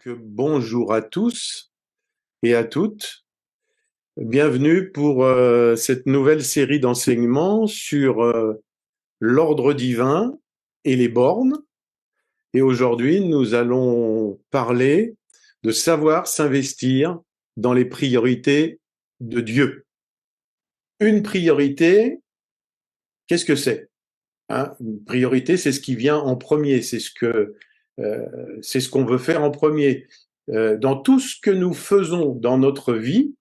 Bonjour à tous et à toutes. Bienvenue pour cette nouvelle série d'enseignements sur l'ordre divin et les bornes. Et aujourd'hui, nous allons parler de savoir s'investir dans les priorités de Dieu. Une priorité, qu'est-ce que c'est? Une priorité, c'est ce qui vient en premier, c'est ce qu'on veut faire en premier. Dans tout ce que nous faisons dans notre vie,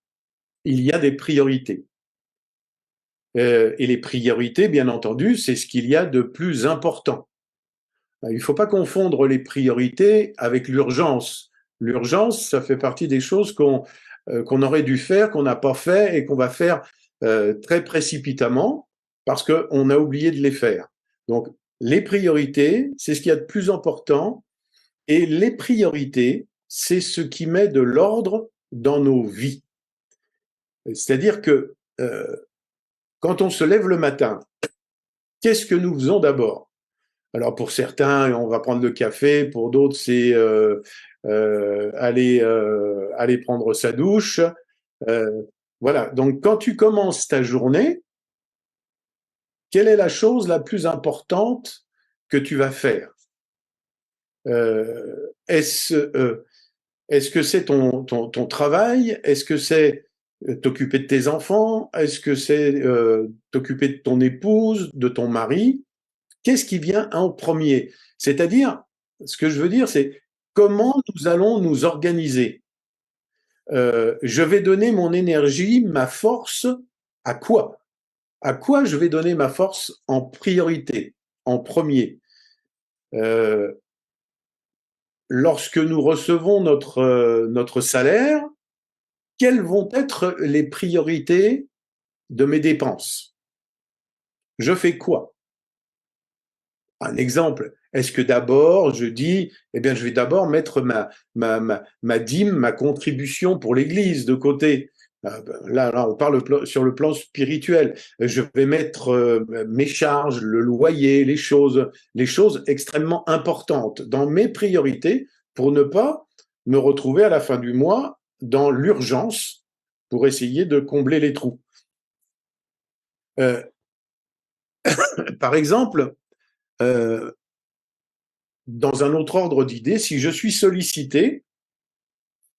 il y a des priorités. Et les priorités, bien entendu, c'est ce qu'il y a de plus important. Il ne faut pas confondre les priorités avec l'urgence. L'urgence, ça fait partie des choses qu'on aurait dû faire, qu'on n'a pas fait et qu'on va faire très précipitamment parce qu'on a oublié de les faire. Donc, les priorités, c'est ce qu'il y a de plus important, et les priorités, c'est ce qui met de l'ordre dans nos vies. C'est-à-dire que quand on se lève le matin, qu'est-ce que nous faisons d'abord? Alors pour certains, on va prendre le café, pour d'autres, c'est aller prendre sa douche. Voilà, donc quand tu commences ta journée, quelle est la chose la plus importante que tu vas faire? Est-ce que c'est ton travail? Est-ce que c'est t'occuper de tes enfants? Est-ce que c'est t'occuper de ton épouse, de ton mari? Qu'est-ce qui vient en premier? C'est-à-dire, ce que je veux dire, c'est comment nous allons nous organiser. Je vais donner mon énergie, ma force, à quoi? À quoi je vais donner ma force en priorité, en premier? Lorsque nous recevons notre salaire, quelles vont être les priorités de mes dépenses? Je fais quoi? Un exemple, est-ce que d'abord je dis, eh bien, je vais d'abord mettre ma dîme, ma contribution pour l'Église de côté. Là, on parle sur le plan spirituel. Je vais mettre mes charges, le loyer, les choses extrêmement importantes dans mes priorités pour ne pas me retrouver à la fin du mois dans l'urgence pour essayer de combler les trous. Par exemple, dans un autre ordre d'idées, si je suis sollicité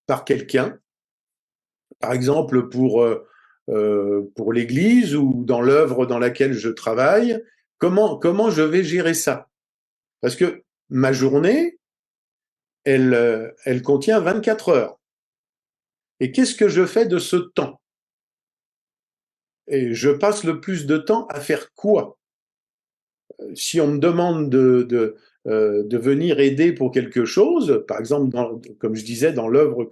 par quelqu'un, par exemple pour l'Église ou dans l'œuvre dans laquelle je travaille, comment je vais gérer ça? Parce que ma journée, elle contient 24 heures. Et qu'est-ce que je fais de ce temps? Et je passe le plus de temps à faire quoi? Si on me demande de venir aider pour quelque chose, par exemple, comme je disais, dans l'œuvre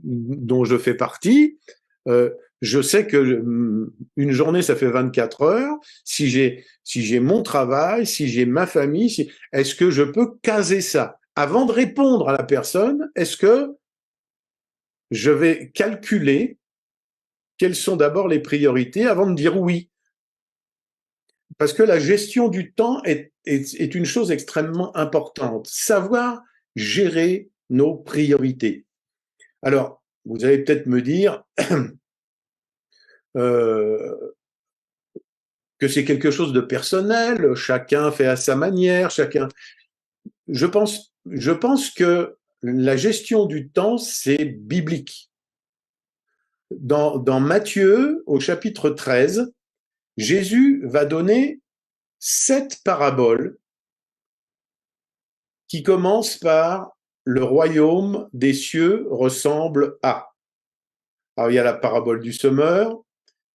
dont je fais partie, je sais que une journée, ça fait 24 heures. Si j'ai mon travail, si j'ai ma famille, est-ce que je peux caser ça? Avant de répondre à la personne, est-ce que je vais calculer quelles sont d'abord les priorités avant de dire oui? Parce que la gestion du temps est une chose extrêmement importante. Savoir gérer nos priorités. Alors, vous allez peut-être me dire que c'est quelque chose de personnel, chacun fait à sa manière, Je pense que la gestion du temps, c'est biblique. Dans Matthieu, au chapitre 13, Jésus va donner 7 paraboles qui commencent par le royaume des cieux ressemble à. Alors, il y a la parabole du semeur,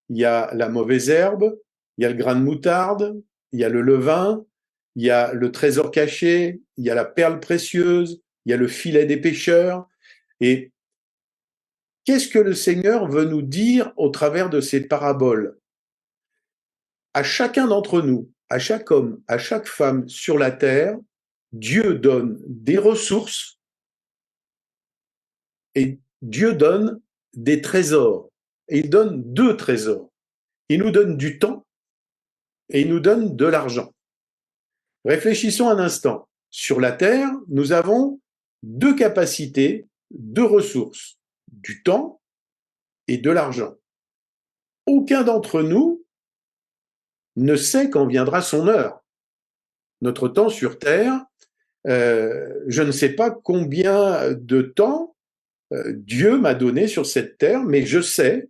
il y a la mauvaise herbe, il y a le grain de moutarde, il y a le levain, il y a le trésor caché, il y a la perle précieuse, il y a le filet des pêcheurs. Et qu'est-ce que le Seigneur veut nous dire au travers de ces paraboles? À chacun d'entre nous, à chaque homme, à chaque femme sur la terre, Dieu donne des ressources et Dieu donne des trésors. Et il donne 2 trésors. Il nous donne du temps et il nous donne de l'argent. Réfléchissons un instant. Sur la terre, nous avons deux capacités, deux ressources, du temps et de l'argent. Aucun d'entre nous ne sait quand viendra son heure. Notre temps sur Terre, je ne sais pas combien de temps Dieu m'a donné sur cette terre, mais je sais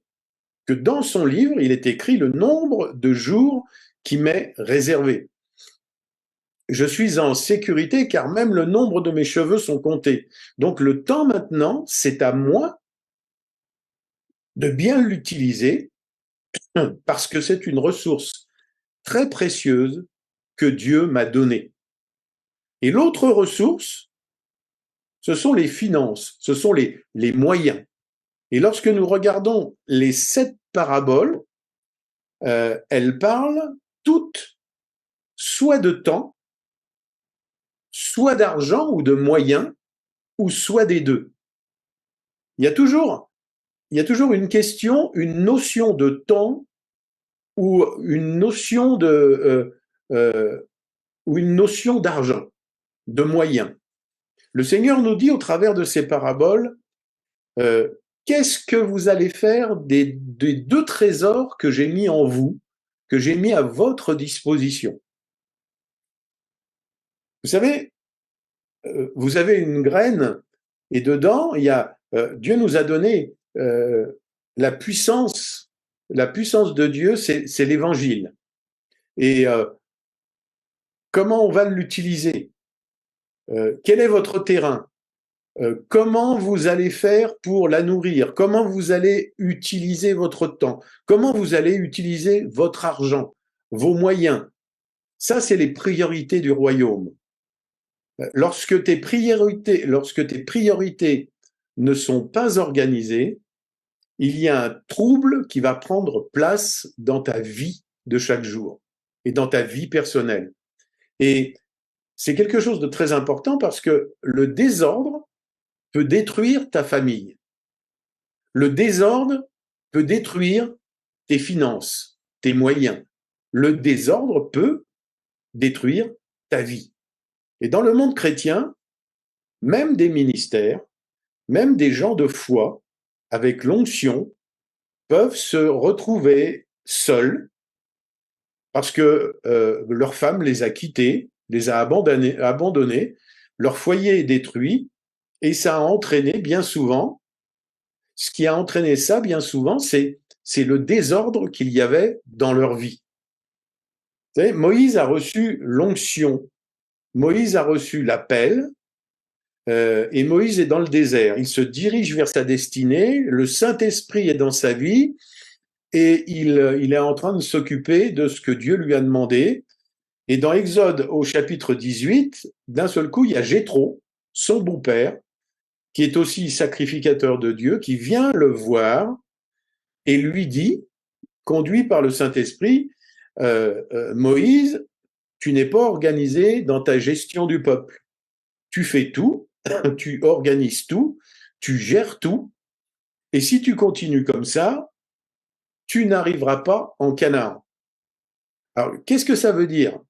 que dans son livre, il est écrit le nombre de jours qui m'est réservé. Je suis en sécurité car même le nombre de mes cheveux sont comptés. Donc le temps maintenant, c'est à moi de bien l'utiliser parce que c'est une ressource très précieuse que Dieu m'a donnée. Et l'autre ressource, ce sont les finances, ce sont les moyens. Et lorsque nous regardons les 7 paraboles, elles parlent toutes soit de temps, soit d'argent ou de moyens, ou soit des deux. Il y a toujours une question, une notion de temps ou une notion ou une notion d'argent, de moyens. Le Seigneur nous dit au travers de ces paraboles, qu'est-ce que vous allez faire des deux trésors que j'ai mis en vous, que j'ai mis à votre disposition? Vous savez, vous avez une graine et dedans, il y a Dieu nous a donné la puissance de Dieu, c'est l'évangile. Et comment on va l'utiliser? Quel est votre terrain? Comment vous allez faire pour la nourrir? Comment vous allez utiliser votre temps? Comment vous allez utiliser votre argent, vos moyens? Ça, c'est les priorités du royaume. Lorsque tes priorités ne sont pas organisées, il y a un trouble qui va prendre place dans ta vie de chaque jour et dans ta vie personnelle. Et c'est quelque chose de très important parce que le désordre peut détruire ta famille. Le désordre peut détruire tes finances, tes moyens. Le désordre peut détruire ta vie. Et dans le monde chrétien, même des ministères, même des gens de foi, avec l'onction, peuvent se retrouver seuls parce que leur femme les a quittés, les a abandonnés, leur foyer est détruit, et ça a entraîné bien souvent, ce qui a entraîné ça bien souvent, c'est le désordre qu'il y avait dans leur vie. Vous savez, Moïse a reçu l'onction, Moïse a reçu l'appel, et Moïse est dans le désert. Il se dirige vers sa destinée, le Saint-Esprit est dans sa vie, et il est en train de s'occuper de ce que Dieu lui a demandé. Et dans Exode au chapitre 18, d'un seul coup, il y a Jéthro, son beau-père, qui est aussi sacrificateur de Dieu, qui vient le voir et lui dit, conduit par le Saint-Esprit, Moïse, tu n'es pas organisé dans ta gestion du peuple. Tu fais tout, tu organises tout, tu gères tout, et si tu continues comme ça, tu n'arriveras pas en Canaan. Alors, qu'est-ce que ça veut dire?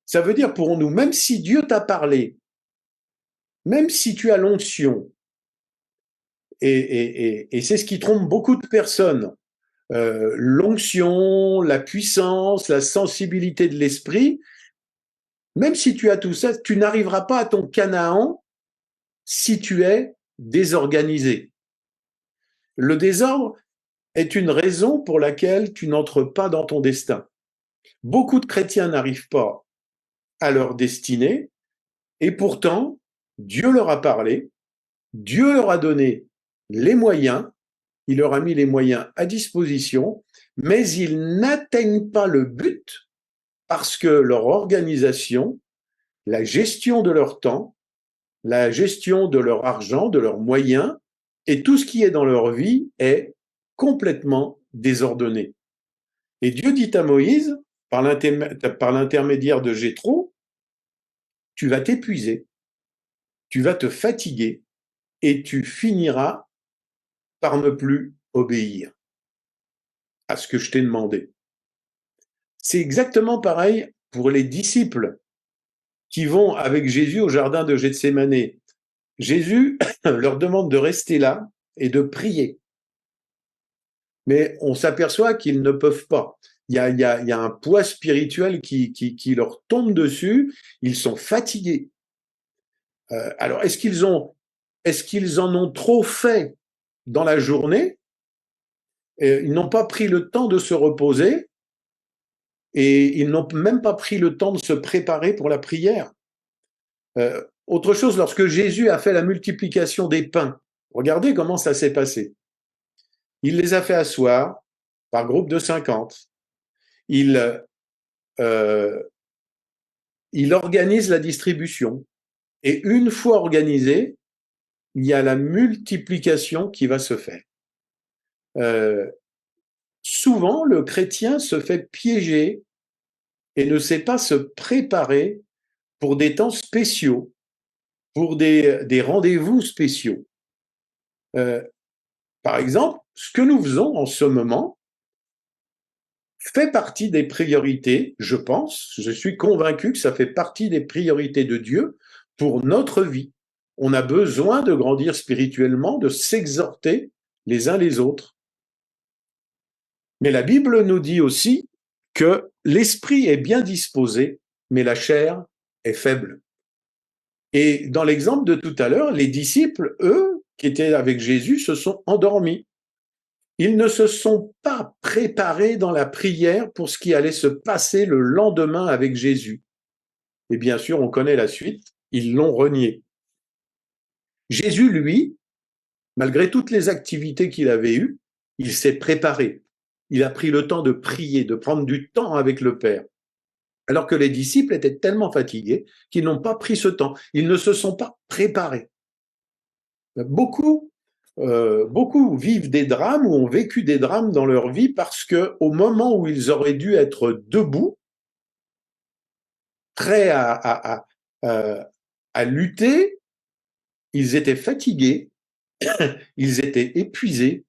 Ça veut dire pour nous, même si Dieu t'a parlé, même si tu as l'onction, et c'est ce qui trompe beaucoup de personnes, l'onction, la puissance, la sensibilité de l'esprit, même si tu as tout ça, tu n'arriveras pas à ton Canaan si tu es désorganisé. Le désordre est une raison pour laquelle tu n'entres pas dans ton destin. Beaucoup de chrétiens n'arrivent pas à leur destinée, et pourtant, Dieu leur a parlé, Dieu leur a donné les moyens, il leur a mis les moyens à disposition, mais ils n'atteignent pas le but parce que leur organisation, la gestion de leur temps, la gestion de leur argent, de leurs moyens, et tout ce qui est dans leur vie est complètement désordonné. Et Dieu dit à Moïse, par l'intermédiaire de Jéthro, tu vas t'épuiser, tu vas te fatiguer, et tu finiras par ne plus obéir à ce que je t'ai demandé. C'est exactement pareil pour les disciples. qui vont avec Jésus au jardin de Gethsémane. Jésus leur demande de rester là et de prier. Mais on s'aperçoit qu'ils ne peuvent pas. Il y a un poids spirituel qui leur tombe dessus. Ils sont fatigués. Alors, est-ce qu'ils en ont trop fait dans la journée? Ils n'ont pas pris le temps de se reposer et ils n'ont même pas pris le temps de se préparer pour la prière. Autre chose, lorsque Jésus a fait la multiplication des pains, regardez comment ça s'est passé. Il les a fait asseoir par groupe de 50. Il organise la distribution. Et une fois organisé, il y a la multiplication qui va se faire. Souvent, le chrétien se fait piéger et ne sait pas se préparer pour des temps spéciaux, pour des rendez-vous spéciaux. Par exemple, ce que nous faisons en ce moment fait partie des priorités, je pense, je suis convaincu que ça fait partie des priorités de Dieu pour notre vie. On a besoin de grandir spirituellement, de s'exhorter les uns les autres. Mais la Bible nous dit aussi que l'esprit est bien disposé, mais la chair est faible. Et dans l'exemple de tout à l'heure, les disciples, eux, qui étaient avec Jésus, se sont endormis. Ils ne se sont pas préparés dans la prière pour ce qui allait se passer le lendemain avec Jésus. Et bien sûr, on connaît la suite, ils l'ont renié. Jésus, lui, malgré toutes les activités qu'il avait eues, il s'est préparé. Il a pris le temps de prier, de prendre du temps avec le Père. Alors que les disciples étaient tellement fatigués qu'ils n'ont pas pris ce temps. Ils ne se sont pas préparés. Beaucoup vivent des drames ou ont vécu des drames dans leur vie parce que au moment où ils auraient dû être debout, prêts à lutter, ils étaient fatigués, ils étaient épuisés,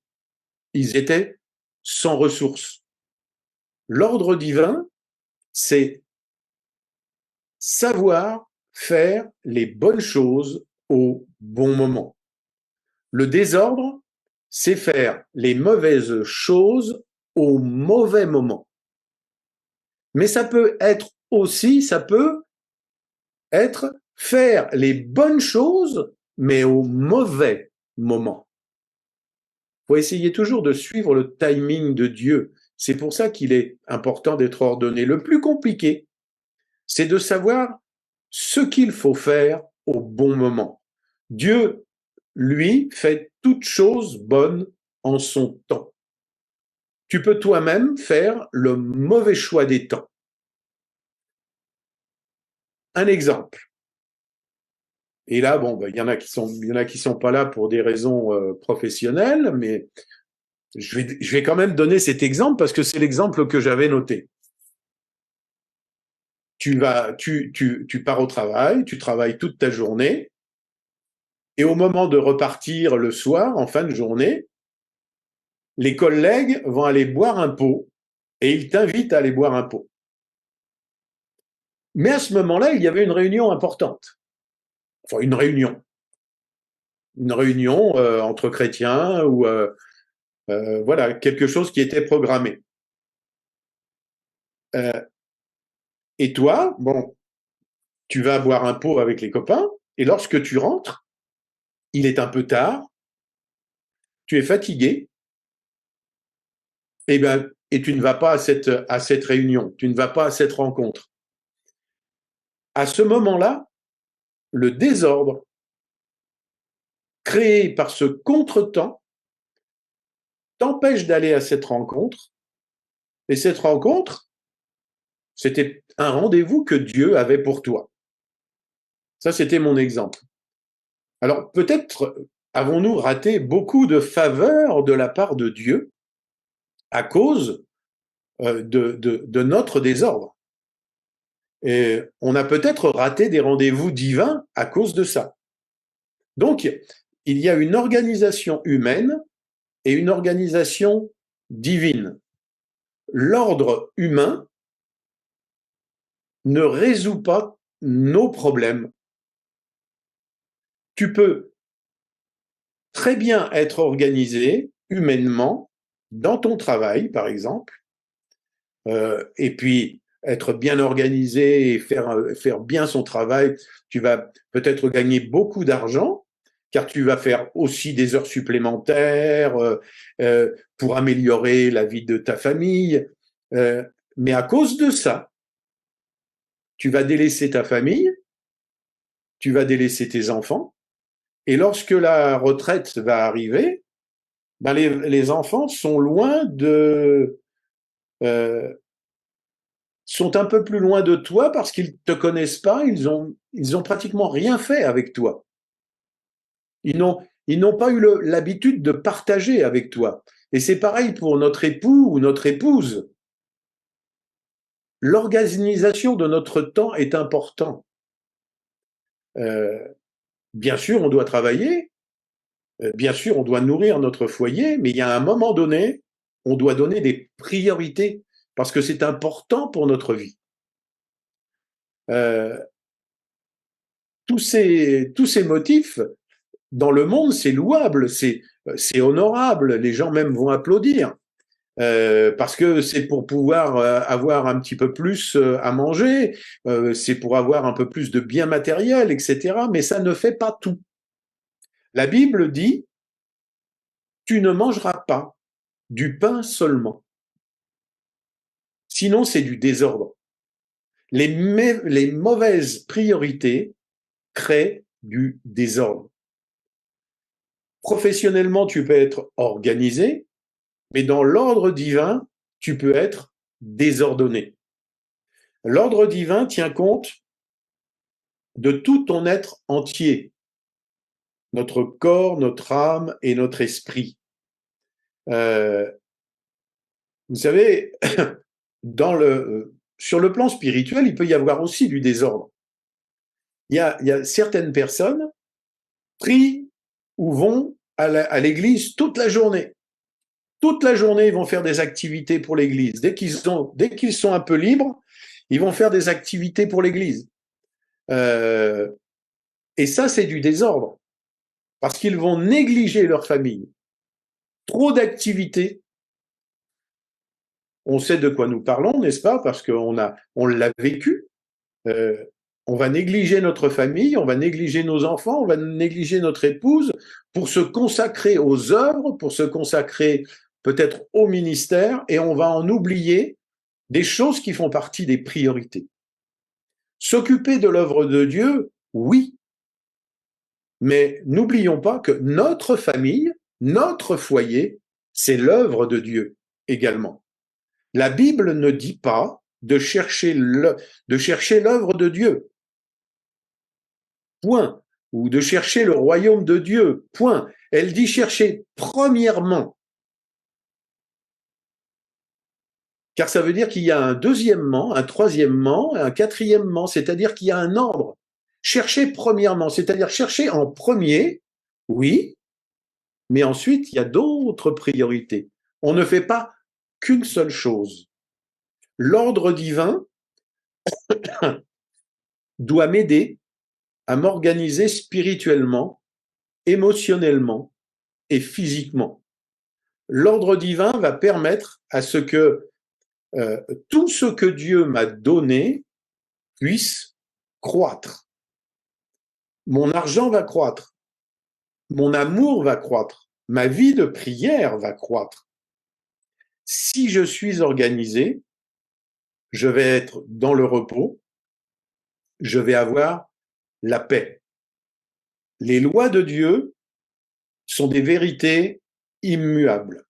ils étaient sans ressources. L'ordre divin, c'est savoir faire les bonnes choses au bon moment. Le désordre, c'est faire les mauvaises choses au mauvais moment. Mais ça peut être faire les bonnes choses, mais au mauvais moment. Il faut essayer toujours de suivre le timing de Dieu. C'est pour ça qu'il est important d'être ordonné. Le plus compliqué, c'est de savoir ce qu'il faut faire au bon moment. Dieu, lui, fait toutes choses bonnes en son temps. Tu peux toi-même faire le mauvais choix des temps. Un exemple. Et là, bon, il y en a qui sont pas là pour des raisons professionnelles, mais je vais quand même donner cet exemple parce que c'est l'exemple que j'avais noté. Tu pars au travail, tu travailles toute ta journée, et au moment de repartir le soir, en fin de journée, les collègues vont aller boire un pot et ils t'invitent à aller boire un pot. Mais à ce moment-là, il y avait une réunion importante. Enfin, une réunion entre chrétiens ou voilà, quelque chose qui était programmé. Et toi, bon, tu vas boire un pot avec les copains, et lorsque tu rentres, il est un peu tard, tu es fatigué, et tu ne vas pas à cette réunion, tu ne vas pas à cette rencontre. À ce moment-là, le désordre créé par ce contretemps t'empêche d'aller à cette rencontre, et cette rencontre, c'était un rendez-vous que Dieu avait pour toi. Ça, c'était mon exemple. Alors, peut-être avons-nous raté beaucoup de faveurs de la part de Dieu à cause de notre désordre. Et on a peut-être raté des rendez-vous divins à cause de ça. Donc, il y a une organisation humaine et une organisation divine. L'ordre humain ne résout pas nos problèmes. Tu peux très bien être organisé humainement dans ton travail, par exemple, et puis être bien organisé et faire bien son travail. Tu vas peut-être gagner beaucoup d'argent, car tu vas faire aussi des heures supplémentaires pour améliorer la vie de ta famille. Mais à cause de ça, tu vas délaisser ta famille, tu vas délaisser tes enfants, et lorsque la retraite va arriver, ben les enfants sont loin euh, sont un peu plus loin de toi parce qu'ils te connaissent pas, ils ont pratiquement rien fait avec toi. Ils n'ont pas eu l'habitude de partager avec toi. Et c'est pareil pour notre époux ou notre épouse. L'organisation de notre temps est important. Euh, Bien sûr, on doit travailler, bien sûr, on doit nourrir notre foyer, mais il y a un moment donné, on doit donner des priorités parce que c'est important pour notre vie. Euh, tous ces motifs, dans le monde, c'est louable, c'est honorable, les gens même vont applaudir. Parce que c'est pour pouvoir avoir un petit peu plus à manger, c'est pour avoir un peu plus de biens matériels, etc. Mais ça ne fait pas tout. La Bible dit, tu ne mangeras pas du pain seulement. Sinon, c'est du désordre. Les mauvaises priorités créent du désordre. Professionnellement, tu peux être organisé, mais dans l'ordre divin, tu peux être désordonné. L'ordre divin tient compte de tout ton être entier, notre corps, notre âme et notre esprit. Euh, vous savez, sur le plan spirituel, il peut y avoir aussi du désordre. Il y a certaines personnes prient ou vont à l'église toute la journée. Toute la journée, ils vont faire des activités pour l'église. Dès qu'ils sont un peu libres, ils vont faire des activités pour l'église. Et ça, c'est du désordre, parce qu'ils vont négliger leur famille. Trop d'activités. On sait de quoi nous parlons, n'est-ce pas? Parce on l'a vécu. Euh, on va négliger notre famille, on va négliger nos enfants, on va négliger notre épouse pour se consacrer aux œuvres, pour se consacrer peut-être au ministère, et on va en oublier des choses qui font partie des priorités. S'occuper de l'œuvre de Dieu, oui, mais n'oublions pas que notre famille, notre foyer, c'est l'œuvre de Dieu également. La Bible ne dit pas de chercher l'œuvre de Dieu. Point. Ou de chercher le royaume de Dieu. Point. Elle dit chercher premièrement. Car ça veut dire qu'il y a un deuxièmement, un troisièmement, un quatrièmement, c'est-à-dire qu'il y a un ordre. Chercher premièrement, c'est-à-dire chercher en premier, oui, mais ensuite il y a d'autres priorités. On ne fait pas qu'une seule chose. L'ordre divin doit m'aider à m'organiser spirituellement, émotionnellement et physiquement. L'ordre divin va permettre à ce que tout ce que Dieu m'a donné puisse croître. Mon argent va croître, mon amour va croître, ma vie de prière va croître. Si je suis organisé, je vais être dans le repos, je vais avoir la paix. Les lois de Dieu sont des vérités immuables.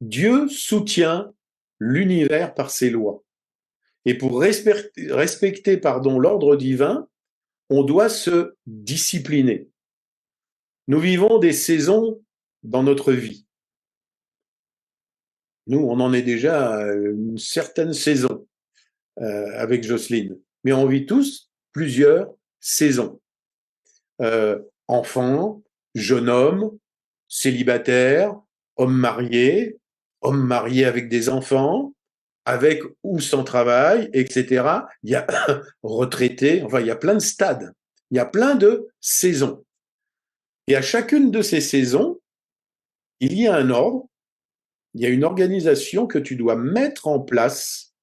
Dieu soutient l'univers par ses lois. Et pour respecter l'ordre divin, on doit se discipliner. Nous vivons des saisons dans notre vie. Nous, on en est déjà à une certaine saison avec Jocelyne. Mais on vit tous plusieurs saisons. Enfant, jeune homme, célibataire, homme marié avec des enfants, avec ou sans travail, etc. Il y a retraité, enfin, il y a plein de stades, il y a plein de saisons. Et à chacune de ces saisons, il y a un ordre, il y a une organisation que tu dois mettre en place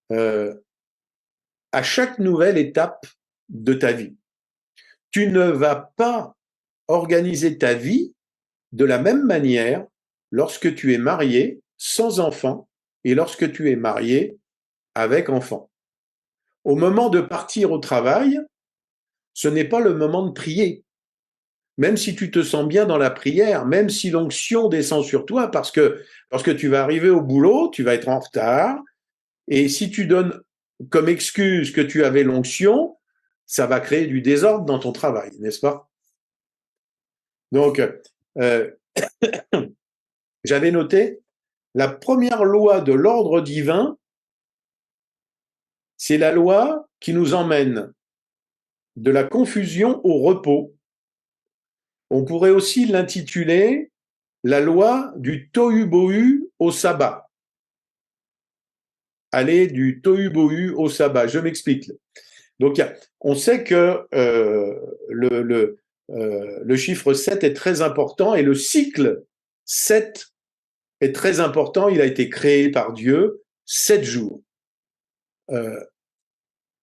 à chaque nouvelle étape de ta vie. Tu ne vas pas organiser ta vie de la même manière lorsque tu es marié sans enfant et lorsque tu es marié avec enfant. Au moment de partir au travail, ce n'est pas le moment de prier. Même si tu te sens bien dans la prière, même si l'onction descend sur toi, parce que tu vas arriver au boulot, tu vas être en retard, et si tu donnes comme excuse que tu avais l'onction, ça va créer du désordre dans ton travail, n'est-ce pas? Donc, euh, j'avais noté, la première loi de l'ordre divin, c'est la loi qui nous emmène de la confusion au repos. On pourrait aussi l'intituler la loi du tohu-bohu au sabbat. Aller du tohu-bohu au sabbat. Je m'explique. Donc, on sait que le chiffre 7 est très important et le cycle 7 est très important. Il a été créé par Dieu 7 jours.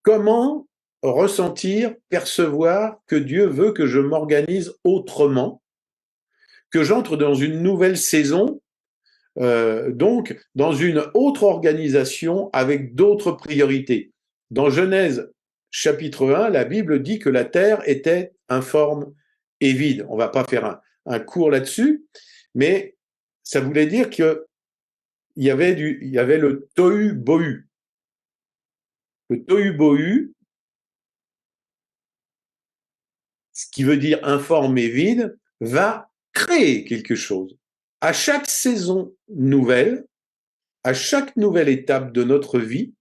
Comment ressentir, percevoir que Dieu veut que je m'organise autrement, que j'entre dans une nouvelle saison, donc dans une autre organisation avec d'autres priorités. Dans Genèse chapitre 1, la Bible dit que la terre était informe et vide. On ne va pas faire un cours là-dessus, mais ça voulait dire qu'il y avait le tohu-bohu. Le tohu-bohu, ce qui veut dire informe et vide, va créer quelque chose. À chaque saison nouvelle, à chaque nouvelle étape de notre vie,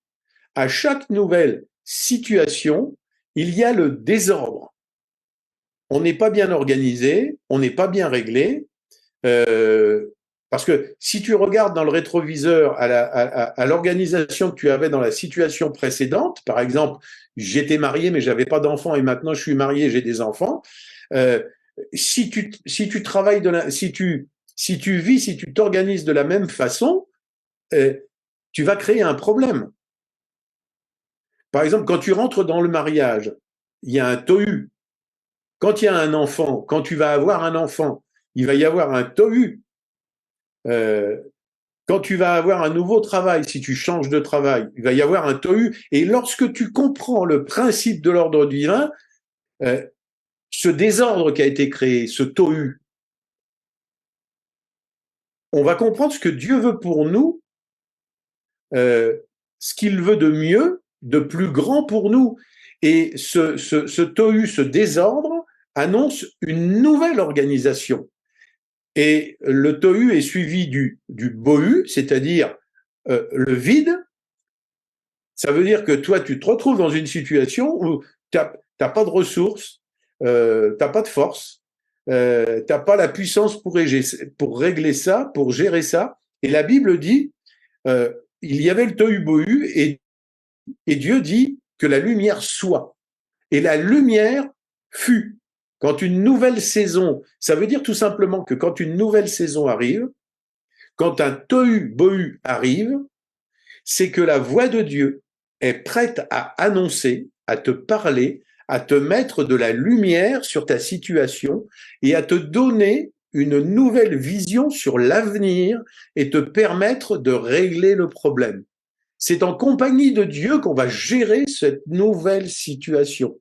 à chaque nouvelle situation, il y a le désordre. On n'est pas bien organisé, on n'est pas bien réglé, parce que si tu regardes dans le rétroviseur à l'organisation que tu avais dans la situation précédente, par exemple, j'étais marié mais j'avais pas d'enfants et maintenant je suis marié, j'ai des enfants. Si tu travailles si tu vis, si tu t'organises de la même façon, tu vas créer un problème. Par exemple, quand tu rentres dans le mariage, il y a un tohu. Quand il y a un enfant, quand tu vas avoir un enfant, il va y avoir un tohu. Quand tu vas avoir un nouveau travail, si tu changes de travail, il va y avoir un tohu. Et lorsque tu comprends le principe de l'ordre divin, ce désordre qui a été créé, ce tohu, on va comprendre ce que Dieu veut pour nous, ce qu'il veut de mieux, de plus grand pour nous. Et ce tohu, ce désordre, annonce une nouvelle organisation. Et le tohu est suivi du bohu, c'est-à-dire le vide. Ça veut dire que toi, tu te retrouves dans une situation où tu n'as pas de ressources, tu n'as pas de force, tu n'as pas la puissance pour régler ça, pour gérer ça. Et la Bible dit, il y avait le tohu-bohu et Dieu dit que la lumière soit. Et la lumière fut. Quand une nouvelle saison, ça veut dire tout simplement que quand une nouvelle saison arrive, quand un tohu-bohu arrive, c'est que la voix de Dieu est prête à annoncer, à te parler, à te mettre de la lumière sur ta situation et à te donner une nouvelle vision sur l'avenir et te permettre de régler le problème. C'est en compagnie de Dieu qu'on va gérer cette nouvelle situation.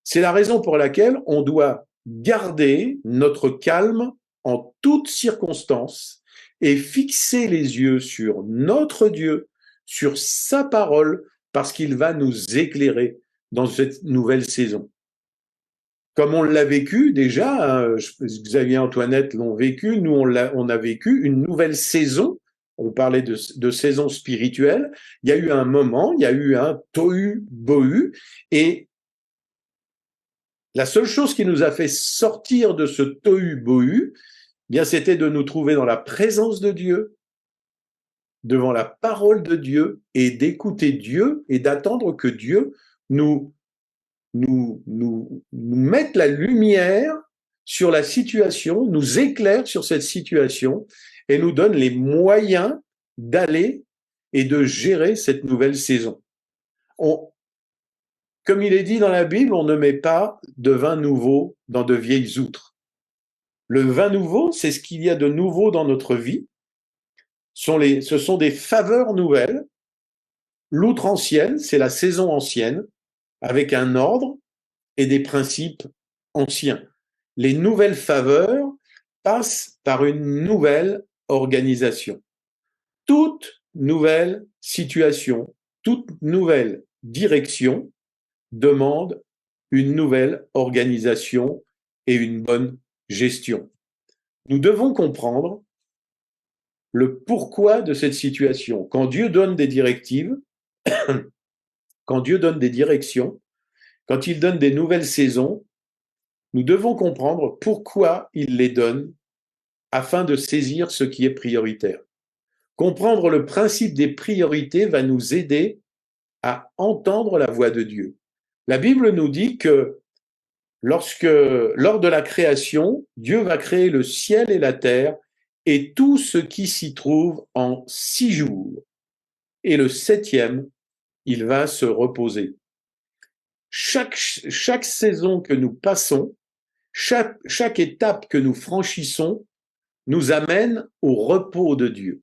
C'est la raison pour laquelle on doit garder notre calme en toutes circonstances et fixer les yeux sur notre Dieu, sur sa parole, parce qu'il va nous éclairer dans cette nouvelle saison. Comme on l'a vécu déjà, Xavier et Antoinette l'ont vécu, nous on a vécu une nouvelle saison. On parlait de saison spirituelle. Il y a eu un moment, il y a eu un tohu-bohu, et la seule chose qui nous a fait sortir de ce tohu-bohu, bien, c'était de nous trouver dans la présence de Dieu, devant la parole de Dieu et d'écouter Dieu et d'attendre que Dieu nous mette la lumière sur la situation, nous éclaire sur cette situation et nous donne les moyens d'aller et de gérer cette nouvelle saison. Comme il est dit dans la Bible, on ne met pas de vin nouveau dans de vieilles outres. Le vin nouveau, c'est ce qu'il y a de nouveau dans notre vie. Ce sont des faveurs nouvelles. L'outre ancienne, c'est la saison ancienne, avec un ordre et des principes anciens. Les nouvelles faveurs passent par une nouvelle organisation. Toute nouvelle situation, toute nouvelle direction demande une nouvelle organisation et une bonne gestion. Nous devons comprendre le pourquoi de cette situation. Quand Dieu donne des directives, quand Dieu donne des directions, quand il donne des nouvelles saisons, nous devons comprendre pourquoi il les donne afin de saisir ce qui est prioritaire. Comprendre le principe des priorités va nous aider à entendre la voix de Dieu. La Bible nous dit que lors de la création, Dieu va créer le ciel et la terre et tout ce qui s'y trouve en 6 jours. Et le 7e, il va se reposer. Chaque saison que nous passons, chaque étape que nous franchissons nous amène au repos de Dieu.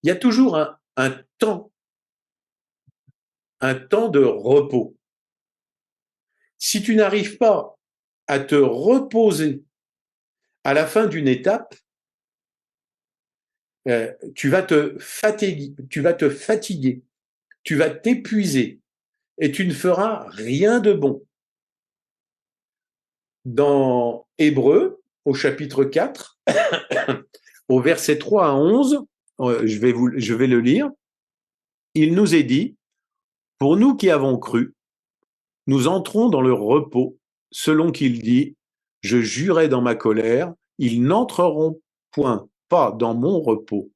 Il y a toujours un temps de repos. Si tu n'arrives pas à te reposer à la fin d'une étape, tu vas te fatiguer, tu vas t'épuiser et tu ne feras rien de bon. Dans Hébreux, au chapitre 4, au verset 3 à 11, je vais le lire, il nous est dit, « Pour nous qui avons cru, nous entrons dans le repos, selon qu'il dit, « Je jurai dans ma colère, ils n'entreront point pas dans mon repos. »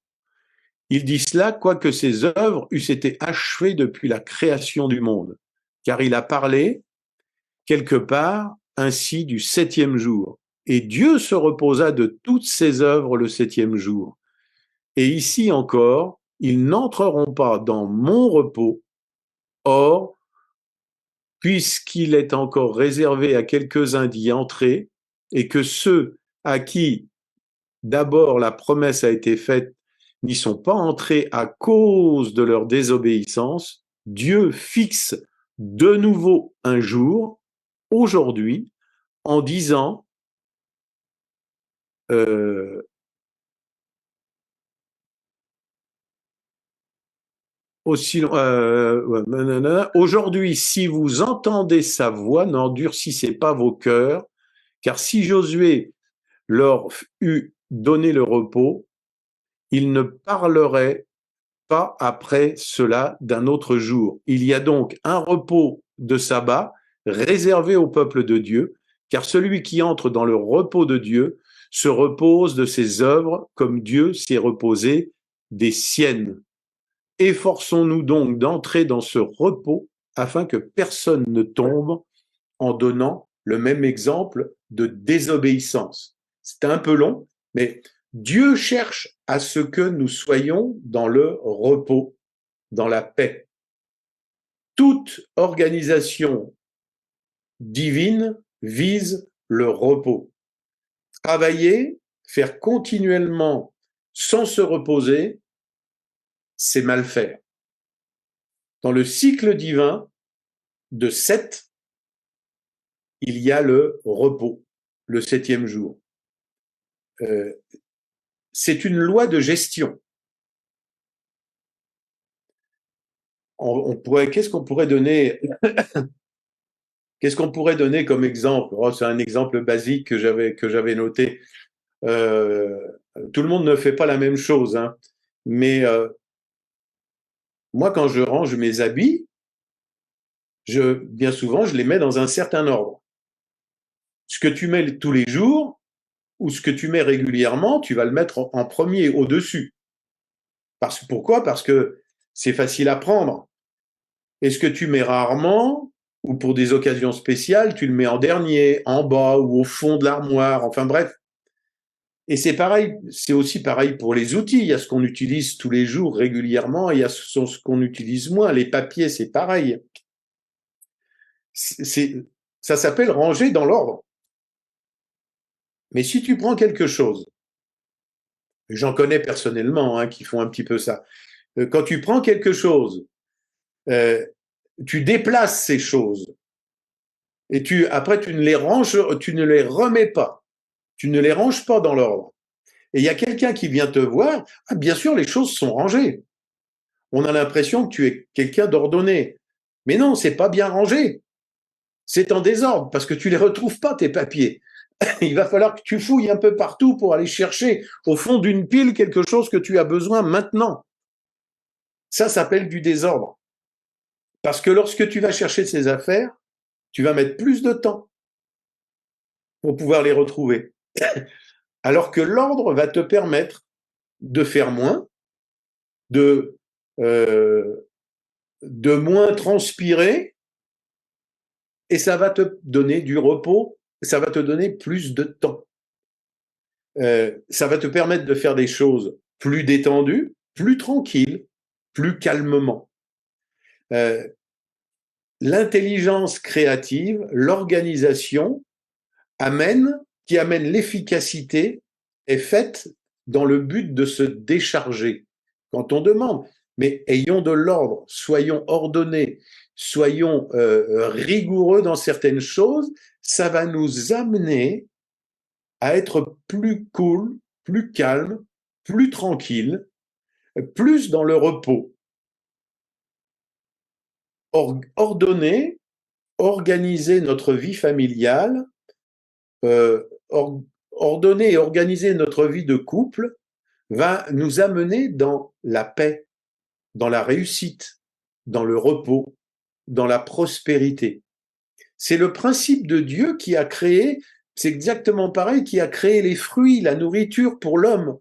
Il dit cela, quoique ses œuvres eussent été achevées depuis la création du monde, car il a parlé quelque part ainsi du 7e jour. Et Dieu se reposa de toutes ses œuvres le 7e jour. Et ici encore, ils n'entreront pas dans mon repos. Or, puisqu'il est encore réservé à quelques-uns d'y entrer, et que ceux à qui d'abord la promesse a été faite n'y sont pas entrés à cause de leur désobéissance, Dieu fixe de nouveau un jour, aujourd'hui, en disant aujourd'hui, si vous entendez sa voix, n'endurcissez pas vos cœurs, car si Josué leur eût donné le repos, il ne parlerait pas après cela d'un autre jour. Il y a donc un repos de sabbat réservé au peuple de Dieu, car celui qui entre dans le repos de Dieu se repose de ses œuvres comme Dieu s'est reposé des siennes. Efforçons-nous donc d'entrer dans ce repos afin que personne ne tombe en donnant le même exemple de désobéissance. C'est un peu long, mais Dieu cherche à ce que nous soyons dans le repos, dans la paix. Toute organisation divine vise le repos. Travailler, faire continuellement sans se reposer, c'est mal faire. Dans le cycle divin de 7, il y a le repos, le 7e jour. C'est une loi de gestion. Qu'est-ce qu'on pourrait donner comme exemple? C'est un exemple basique que j'avais noté. Tout le monde ne fait pas la même chose, hein. Mais moi, quand je range mes habits, bien souvent, je les mets dans un certain ordre. Ce que tu mets tous les jours ou ce que tu mets régulièrement, tu vas le mettre en premier, au-dessus. Pourquoi? Parce que c'est facile à prendre. Et ce que tu mets rarement, ou pour des occasions spéciales, tu le mets en dernier, en bas ou au fond de l'armoire, enfin bref. Et c'est pareil, c'est aussi pareil pour les outils. Il y a ce qu'on utilise tous les jours régulièrement et il y a ce qu'on utilise moins. Les papiers, c'est pareil. Ça s'appelle ranger dans l'ordre. Mais si tu prends quelque chose, j'en connais personnellement qui font un petit peu ça. Quand tu prends quelque chose, tu déplaces ces choses et après tu ne les ranges, tu ne les remets pas, tu ne les ranges pas dans l'ordre. Et il y a quelqu'un qui vient te voir, bien sûr les choses sont rangées. On a l'impression que tu es quelqu'un d'ordonné, mais non, c'est pas bien rangé. C'est en désordre parce que tu les retrouves pas tes papiers. Il va falloir que tu fouilles un peu partout pour aller chercher au fond d'une pile quelque chose que tu as besoin maintenant. Ça s'appelle du désordre. Parce que lorsque tu vas chercher ces affaires, tu vas mettre plus de temps pour pouvoir les retrouver. Alors que l'ordre va te permettre de faire moins, de, de moins transpirer, et ça va te donner du repos, ça va te donner plus de temps. Ça va te permettre de faire des choses plus détendues, plus tranquilles, plus calmement. L'intelligence créative, l'organisation qui amène l'efficacité est faite dans le but de se décharger. Quand on demande, mais ayons de l'ordre, soyons ordonnés, soyons rigoureux dans certaines choses, ça va nous amener à être plus cool, plus calme, plus tranquille, plus dans le repos. Ordonner, organiser notre vie familiale, ordonner et organiser notre vie de couple va nous amener dans la paix, dans la réussite, dans le repos, dans la prospérité. C'est le principe de Dieu qui a créé, c'est exactement pareil, qui a créé les fruits, la nourriture pour l'homme.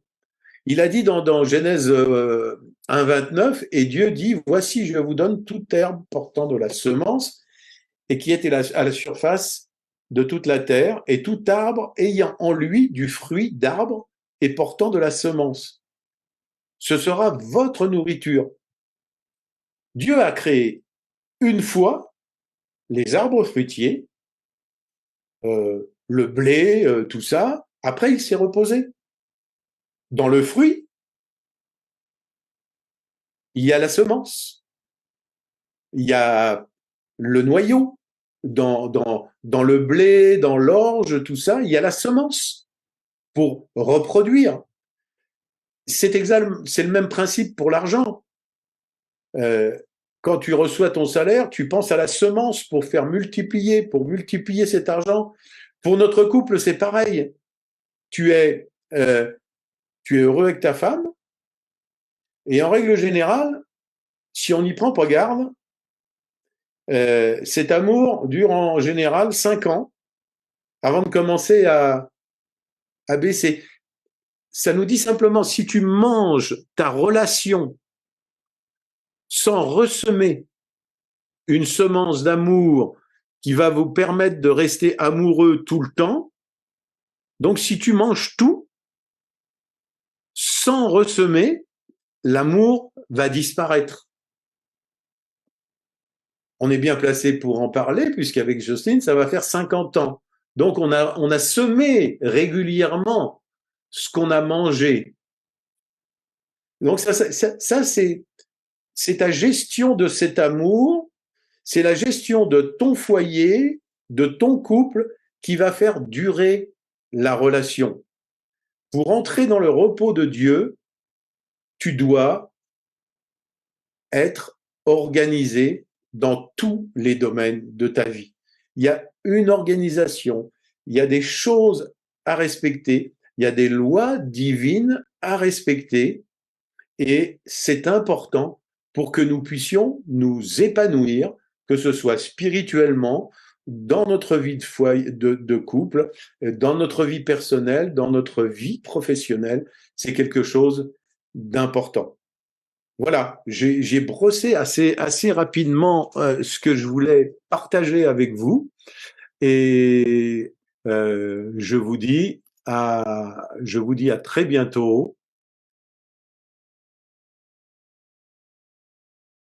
Il a dit dans Genèse 1,29, et Dieu dit, voici, je vous donne toute herbe portant de la semence, et qui était à la surface de toute la terre, et tout arbre ayant en lui du fruit d'arbre et portant de la semence. Ce sera votre nourriture. Dieu a créé une fois les arbres fruitiers, le blé, tout ça. Après, il s'est reposé. Dans le fruit, il y a la semence, il y a le noyau. Dans le blé, dans l'orge, tout ça, il y a la semence pour reproduire. C'est le même principe pour l'argent. Quand tu reçois ton salaire, tu penses à la semence pour multiplier cet argent. Pour notre couple, c'est pareil. Tu es heureux avec ta femme, et en règle générale, si on n'y prend pas garde, cet amour dure en général 5 ans avant de commencer à baisser. Ça nous dit simplement, si tu manges ta relation sans ressemer une semence d'amour qui va vous permettre de rester amoureux tout le temps, donc si tu manges tout sans ressemer, l'amour va disparaître. On est bien placé pour en parler, puisqu'avec Jocelyne, ça va faire 50 ans. Donc on a semé régulièrement ce qu'on a mangé. Donc ça c'est ta gestion de cet amour, c'est la gestion de ton foyer, de ton couple, qui va faire durer la relation. Pour entrer dans le repos de Dieu, tu dois être organisé dans tous les domaines de ta vie. Il y a une organisation, il y a des choses à respecter, il y a des lois divines à respecter, et c'est important pour que nous puissions nous épanouir, que ce soit spirituellement, dans notre vie de couple, dans notre vie personnelle, dans notre vie professionnelle. C'est quelque chose d'important. Voilà, j'ai brossé assez rapidement ce que je voulais partager avec vous et je vous dis je vous dis à très bientôt